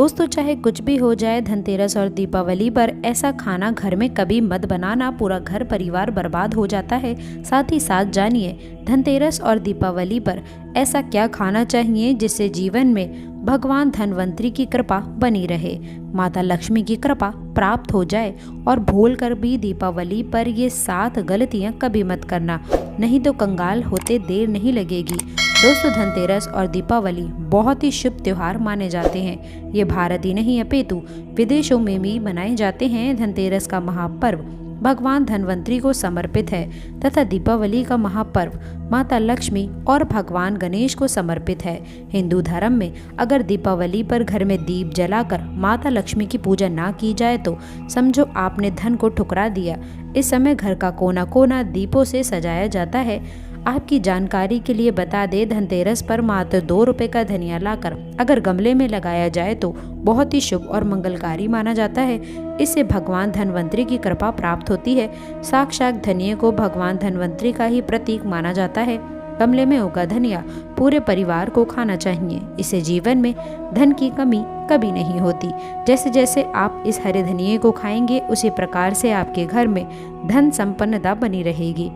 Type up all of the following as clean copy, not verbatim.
दोस्तों, चाहे कुछ भी हो जाए, धनतेरस और दीपावली पर ऐसा खाना घर में कभी मत बनाना, पूरा घर परिवार बर्बाद हो जाता है। साथ ही साथ जानिए धनतेरस और दीपावली पर ऐसा क्या खाना चाहिए जिससे जीवन में भगवान धनवंतरी की कृपा बनी रहे, माता लक्ष्मी की कृपा प्राप्त हो जाए। और भूल कर भी दीपावली पर ये 7 गलतियां कभी मत करना, नहीं तो कंगाल होते देर नहीं लगेगी। दोस्तों, धनतेरस और दीपावली बहुत ही शुभ त्योहार माने जाते हैं। ये भारत ही नहीं अपितु विदेशों में भी मनाए जाते हैं। धनतेरस का महापर्व भगवान धनवंतरी को समर्पित है तथा दीपावली का महापर्व माता लक्ष्मी और भगवान गणेश को समर्पित है। हिंदू धर्म में अगर दीपावली पर घर में दीप जलाकर माता लक्ष्मी की पूजा ना की जाए तो समझो आपने धन को ठुकरा दिया। इस समय घर का कोना कोना दीपों से सजाया जाता है। आपकी जानकारी के लिए बता दे, धनतेरस पर मात्र 2 रुपए का धनिया लाकर अगर गमले में लगाया जाए तो बहुत ही शुभ और मंगलकारी माना जाता है। इससे भगवान धनवंतरी की कृपा प्राप्त होती है। साक्षात धनिये को भगवान धनवंतरी का ही प्रतीक माना जाता है। गमले में उगा धनिया पूरे परिवार को खाना चाहिए। इससे जीवन में धन की कमी कभी नहीं होती। जैसे जैसे आप इस हरे धनिये को खाएंगे, उसी प्रकार से आपके घर में धन संपन्नता बनी रहेगी।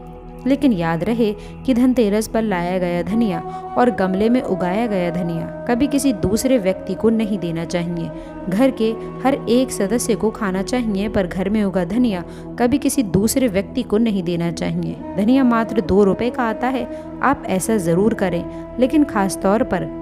लेकिन याद रहे कि धनतेरस पर लाया गया धनिया और गमले में उगाया गया धनिया कभी किसी दूसरे व्यक्ति को नहीं देना चाहिए। घर के हर एक सदस्य को खाना चाहिए, पर घर में उगा धनिया कभी किसी दूसरे व्यक्ति को नहीं देना चाहिए। धनिया मात्र 2 रुपए का आता है। आप ऐसा जरूर करें, लेकिन खास तौर पर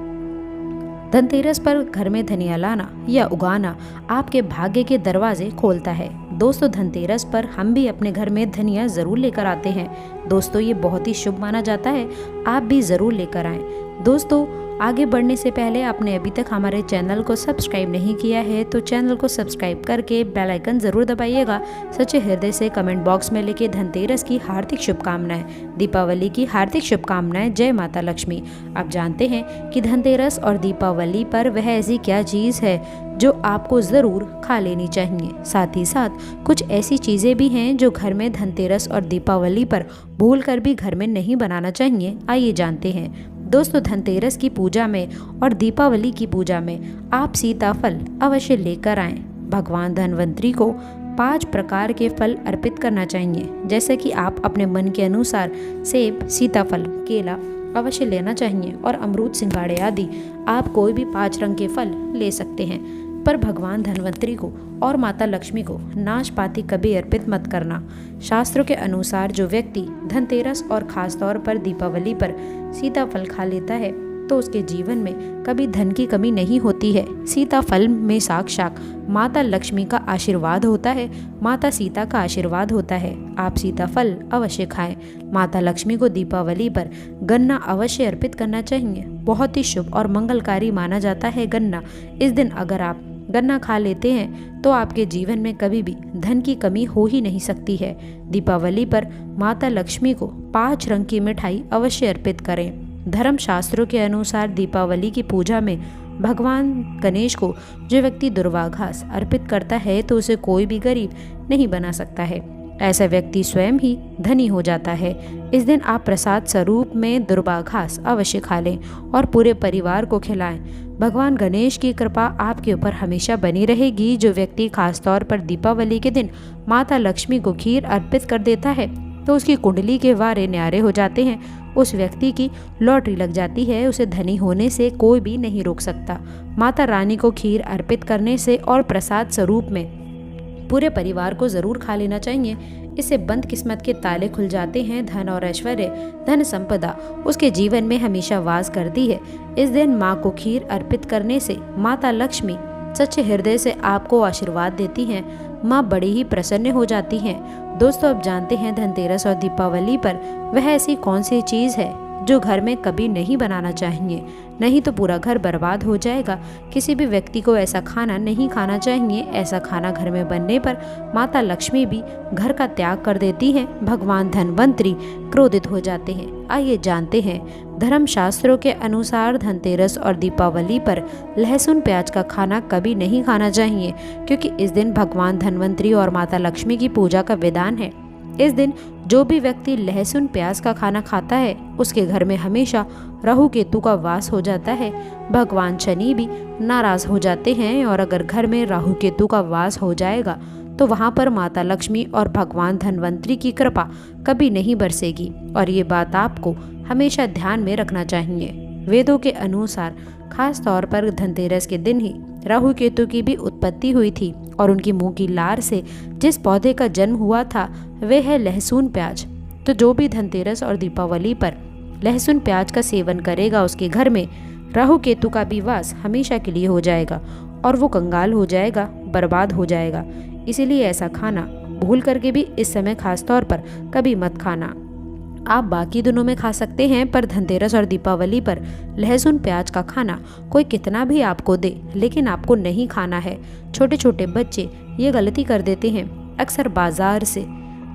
धनतेरस पर घर में धनिया लाना या उगाना आपके भाग्य के दरवाजे खोलता है। दोस्तों, धनतेरस पर हम भी अपने घर में धनिया जरूर लेकर आते हैं। दोस्तों, ये बहुत ही शुभ माना जाता है। आप भी जरूर लेकर आएं। दोस्तों, आगे बढ़ने से पहले आपने अभी तक हमारे चैनल को सब्सक्राइब नहीं किया है तो चैनल को सब्सक्राइब करके बेल आइकन जरूर दबाइएगा। सच्चे हृदय से कमेंट बॉक्स में लिखे धनतेरस की हार्दिक शुभकामनाएं, दीपावली की हार्दिक शुभकामनाएं। जय माता लक्ष्मी। आप जानते हैं कि धनतेरस और दीपावली पर वह ऐसी क्या चीज़ है जो आपको ज़रूर खा लेनी चाहिए। साथ ही साथ कुछ ऐसी चीज़ें भी हैं जो घर में धनतेरस और दीपावली पर भूल कर भी घर में नहीं बनाना चाहिए। आइए जानते हैं। दोस्तों, धनतेरस की पूजा में और दीपावली की पूजा में आप सीताफल अवश्य लेकर आएं। भगवान धनवंतरी को 5 प्रकार के फल अर्पित करना चाहिए, जैसे कि आप अपने मन के अनुसार सेब, सीताफल, केला अवश्य लेना चाहिए और अमरूद, सिंघाड़े आदि आप कोई भी 5 रंग के फल ले सकते हैं। पर भगवान धनवंतरी को और माता लक्ष्मी को नाशपाती कभी अर्पित मत करना। शास्त्रों के अनुसार जो व्यक्ति धनतेरस और खास तौर पर दीपावली पर सीताफल खा लेता है तो उसके जीवन में कभी धन की कमी नहीं होती है। सीताफल में साक्षात माता लक्ष्मी का आशीर्वाद होता है, माता सीता का आशीर्वाद होता है। आप सीताफल अवश्य खाएं। माता लक्ष्मी को दीपावली पर गन्ना अवश्य अर्पित करना चाहिए। बहुत ही शुभ और मंगलकारी माना जाता है गन्ना। इस दिन अगर आप गन्ना खा लेते हैं तो आपके जीवन में कभी भी धन की कमी हो ही नहीं सकती है। दीपावली पर माता लक्ष्मी को 5 रंग की मिठाई अवश्य अर्पित करें। धर्म शास्त्रों के अनुसार दीपावली की पूजा में भगवान गणेश को जो व्यक्ति दुर्वा घास अर्पित करता है तो उसे कोई भी गरीब नहीं बना सकता है। ऐसा व्यक्ति स्वयं ही धनी हो जाता है। इस दिन आप प्रसाद स्वरूप में दुर्वा घास अवश्य खा लें और पूरे परिवार को खिलाएं। भगवान गणेश की कृपा आपके ऊपर हमेशा बनी रहेगी। जो व्यक्ति खासतौर पर दीपावली के दिन माता लक्ष्मी को खीर अर्पित कर देता है तो उसकी कुंडली के वारे न्यारे हो जाते हैं। उस व्यक्ति की लॉटरी लग जाती है। उसे धनी होने से कोई भी नहीं रोक सकता। माता रानी को खीर अर्पित करने से और प्रसाद स्वरूप में पूरे परिवार को जरूर खा लेना चाहिए। इससे बंद किस्मत के ताले खुल जाते हैं। धन और ऐश्वर्य, धन संपदा उसके जीवन में हमेशा वास करती है। इस दिन माँ को खीर अर्पित करने से माता लक्ष्मी सच्चे हृदय से आपको आशीर्वाद देती हैं। माँ बड़ी ही प्रसन्न हो जाती हैं। दोस्तों, अब जानते हैं धनतेरस और दीपावली पर वह ऐसी कौन सी चीज़ है जो घर में कभी नहीं बनाना चाहिए, नहीं तो पूरा घर बर्बाद हो जाएगा। किसी भी व्यक्ति को ऐसा खाना नहीं खाना चाहिए। ऐसा खाना घर में बनने पर माता लक्ष्मी भी घर का त्याग कर देती हैं। भगवान धनवंतरी क्रोधित हो जाते हैं। आइए जानते हैं। धर्म शास्त्रों के अनुसार धनतेरस और दीपावली पर लहसुन प्याज का खाना कभी नहीं खाना चाहिए, क्योंकि इस दिन भगवान धनवंतरी और माता लक्ष्मी की पूजा का विधान है। इस दिन जो भी व्यक्ति लहसुन प्याज का खाना खाता है उसके घर में हमेशा राहु केतु का वास हो जाता है। भगवान शनि भी नाराज हो जाते हैं और अगर घर में राहु केतु का वास हो जाएगा तो वहाँ पर माता लक्ष्मी और भगवान धनवंतरी की कृपा कभी नहीं बरसेगी और ये बात आपको हमेशा ध्यान में रखना चाहिए। वेदों के अनुसार खास तौर पर धनतेरस के दिन ही राहु केतु की भी उत्पत्ति हुई थी और उनकी मुंह की लार से जिस पौधे का जन्म हुआ था वह है लहसुन प्याज। तो जो भी धनतेरस और दीपावली पर लहसुन प्याज का सेवन करेगा उसके घर में राहु केतु का भी वास हमेशा के लिए हो जाएगा और वो कंगाल हो जाएगा, बर्बाद हो जाएगा। इसीलिए ऐसा खाना भूल करके भी इस समय खास तौर पर कभी मत खाना। आप बाकी दिनों में खा सकते हैं पर धनतेरस और दीपावली पर लहसुन प्याज का खाना कोई कितना भी आपको दे लेकिन आपको नहीं खाना है। छोटे छोटे बच्चे ये गलती कर देते हैं, अक्सर बाजार से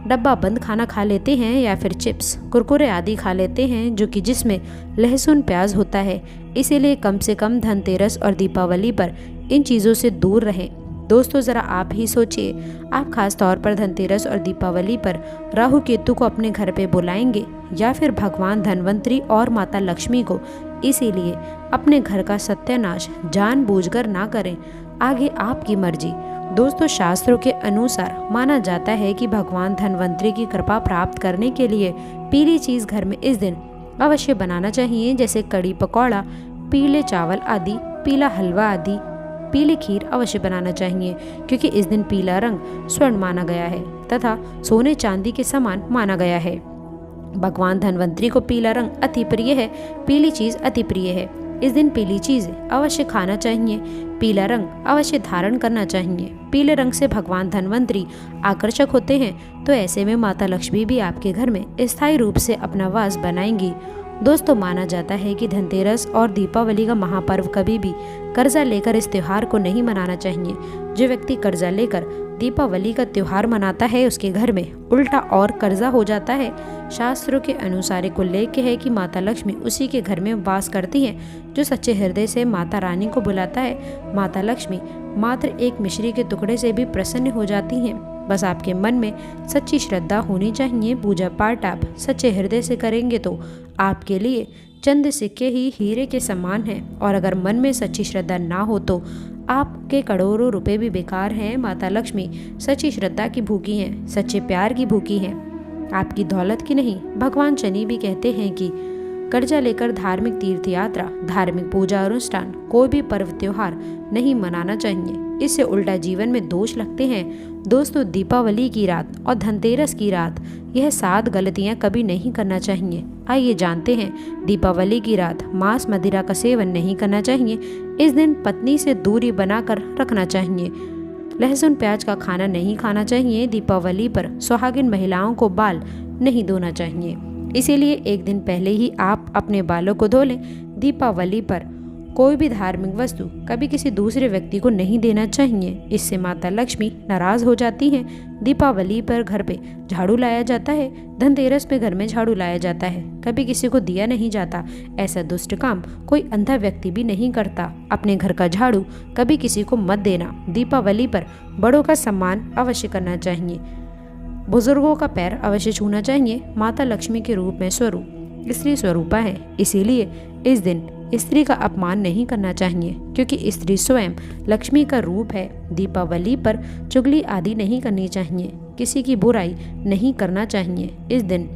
डब्बा बंद खाना खा लेते हैं या फिर चिप्स कुरकुरे आदि खा लेते हैं जो कि जिसमें लहसुन प्याज होता है। इसीलिए कम से कम धनतेरस और दीपावली पर इन चीज़ों से दूर रहें। दोस्तों ज़रा आप ही सोचिए, आप खास तौर पर धनतेरस और दीपावली पर राहु केतु को अपने घर पे बुलाएंगे या फिर भगवान धनवंतरी और माता लक्ष्मी को। इसीलिए अपने घर का सत्यानाश जानबूझकर ना करें, आगे आपकी मर्जी। दोस्तों शास्त्रों के अनुसार माना जाता है कि भगवान धनवंतरी की कृपा प्राप्त करने के लिए पीली चीज़ घर में इस दिन अवश्य बनाना चाहिए, जैसे कड़ी पकौड़ा, पीले चावल आदि, पीला हलवा आदि। पीली खीर अवश्य बनाना चाहिए क्योंकि इस दिन पीला रंग स्वर्ण माना गया है तथा सोने चांदी के समान माना गया है। भगवान धनवंतरी को पीला रंग अति प्रिय है, पीली चीज़ अति प्रिय है। इस दिन पीली चीज़ अवश्य खाना चाहिए, पीला रंग अवश्य धारण करना चाहिए। पीले रंग से भगवान धनवंतरी आकर्षक होते हैं, तो ऐसे में माता लक्ष्मी भी आपके घर में स्थायी रूप से अपना वास बनाएंगी। दोस्तों माना जाता है कि धनतेरस और दीपावली का महापर्व कभी भी कर्जा लेकर इस त्यौहार को नहीं मनाना चाहिए। जो व्यक्ति कर्जा लेकर दीपावली का त्यौहार मनाता है उसके घर में उल्टा और कर्जा हो जाता है। शास्त्रों के अनुसार एक उल्लेख है कि माता लक्ष्मी उसी के घर में वास करती हैं जो सच्चे हृदय से माता रानी को बुलाता है। माता लक्ष्मी मात्र एक मिश्री के टुकड़े से भी प्रसन्न हो जाती हैं। बस आपके मन में सच्ची श्रद्धा होनी चाहिए। पूजा पाठ आप सच्चे हृदय से करेंगे तो आपके लिए चंद सिक्के ही हीरे के समान हैं, और अगर मन में सच्ची श्रद्धा ना हो तो आपके करोड़ों रुपए भी बेकार हैं। माता लक्ष्मी सच्ची श्रद्धा की भूखी हैं, सच्चे प्यार की भूखी हैं, आपकी दौलत की नहीं। भगवान शनि भी कहते हैं कि कर्जा लेकर धार्मिक तीर्थ यात्रा, धार्मिक पूजा अनुष्ठान, कोई भी पर्व त्योहार नहीं मनाना चाहिए, इससे उल्टा जीवन में दोष लगते हैं। दोस्तों दीपावली की रात और धनतेरस की रात यह 7 गलतियां कभी नहीं करना चाहिए। आइए जानते हैं। दीपावली की रात मांस मदिरा का सेवन नहीं करना चाहिए। इस दिन पत्नी से दूरी बनाकर रखना चाहिए। लहसुन प्याज का खाना नहीं खाना चाहिए। दीपावली पर सुहागिन महिलाओं को बाल नहीं धोना चाहिए, इसीलिए एक दिन पहले ही आप अपने बालों को धो लें। दीपावली पर कोई भी धार्मिक वस्तु कभी किसी दूसरे व्यक्ति को नहीं देना चाहिए, इससे माता लक्ष्मी नाराज हो जाती हैं। दीपावली पर घर पे झाड़ू लाया जाता है, धनतेरस पे घर में झाड़ू लाया जाता है, कभी किसी को दिया नहीं जाता। ऐसा दुष्ट काम कोई अंधा व्यक्ति भी नहीं करता। अपने घर का झाड़ू कभी किसी को मत देना। दीपावली पर बड़ों का सम्मान अवश्य करना चाहिए, बुजुर्गों का पैर अवश्य छूना चाहिए। माता लक्ष्मी के रूप में स्वरूप स्त्री स्वरूपा है, इसीलिए इस दिन स्त्री का अपमान नहीं करना चाहिए क्योंकि स्त्री स्वयं लक्ष्मी का रूप है। दीपावली पर चुगली आदि नहीं करनी चाहिए, किसी की बुराई नहीं करना चाहिए। इस दिन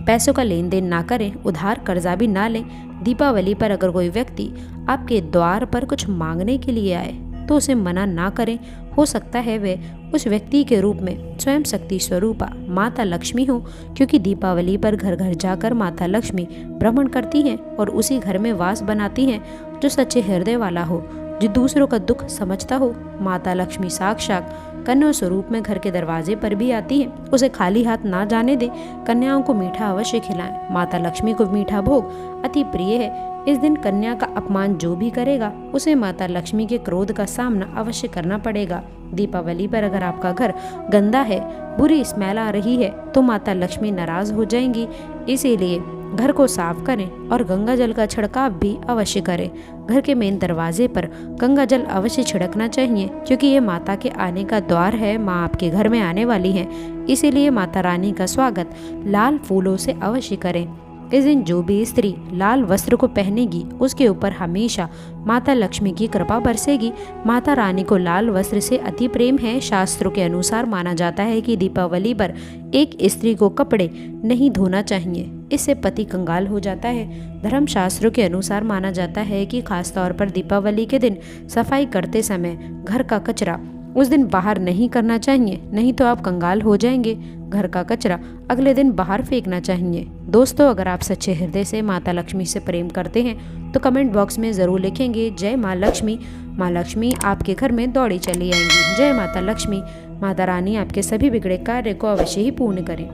पैसों का लेन देन ना करें, उधार कर्जा भी ना लें। दीपावली पर अगर कोई व्यक्ति आपके द्वार पर कुछ मांगने के लिए आए तो उसे मना ना करें। हो सकता है वे उस व्यक्ति के रूप में स्वयं शक्ति स्वरूपा माता लक्ष्मी हो, क्योंकि दीपावली पर घर घर जाकर माता लक्ष्मी भ्रमण करती हैं और उसी घर में वास बनाती हैं जो सच्चे हृदय वाला हो, जो दूसरों का दुख समझता हो। माता लक्ष्मी साक्षात कन्या स्वरूप में घर के दरवाजे पर भी आती हैं। उसे खाली हाथ ना जाने दें। कन्याओं को मीठा अवश्य खिलाएं। माता लक्ष्मी को मीठा भोग अति प्रिय है, इस दिन कन्या का अपमान जो भी करेगा उसे माता लक्ष्मी के क्रोध का सामना अवश्य करना पड़ेगा। दीपावली पर अगर आपका घर गंदा है, बुरी स्मेल आ रही है तो माता लक्ष्मी नाराज हो जाएंगी। इसीलिए घर को साफ करें और गंगा जल का छिड़काव भी अवश्य करें। घर के मेन दरवाजे पर गंगा जल अवश्य छिड़कना चाहिए, क्योंकि ये माता के आने का द्वार है। माँ आपके घर में आने वाली है, इसीलिए माता रानी का स्वागत लाल फूलों से अवश्य करें। इस दिन जो भी स्त्री लाल वस्त्र को पहनेगी उसके ऊपर हमेशा माता लक्ष्मी की कृपा बरसेगी। माता रानी को लाल वस्त्र से अति प्रेम है। शास्त्रों के अनुसार माना जाता है कि दीपावली पर एक स्त्री को कपड़े नहीं धोना चाहिए, इससे पति कंगाल हो जाता है। धर्मशास्त्रों के अनुसार माना जाता है कि खासतौर पर दीपावली के दिन सफाई करते समय घर का कचरा उस दिन बाहर नहीं करना चाहिए, नहीं तो आप कंगाल हो जाएंगे। घर का कचरा अगले दिन बाहर फेंकना चाहिए। दोस्तों, अगर आप सच्चे हृदय से माता लक्ष्मी से प्रेम करते हैं तो कमेंट बॉक्स में ज़रूर लिखेंगे जय माँ लक्ष्मी। माँ लक्ष्मी आपके घर में दौड़ी चली आएंगी। जय माता लक्ष्मी। माता रानी आपके सभी बिगड़े कार्य को अवश्य ही पूर्ण करें।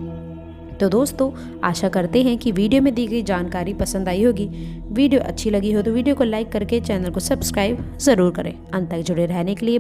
तो दोस्तों, आशा करते हैं कि वीडियो में दी गई जानकारी पसंद आई होगी। वीडियो अच्छी लगी हो तो वीडियो को लाइक करके चैनल को सब्सक्राइब ज़रूर करें। अंत तक जुड़े रहने के लिए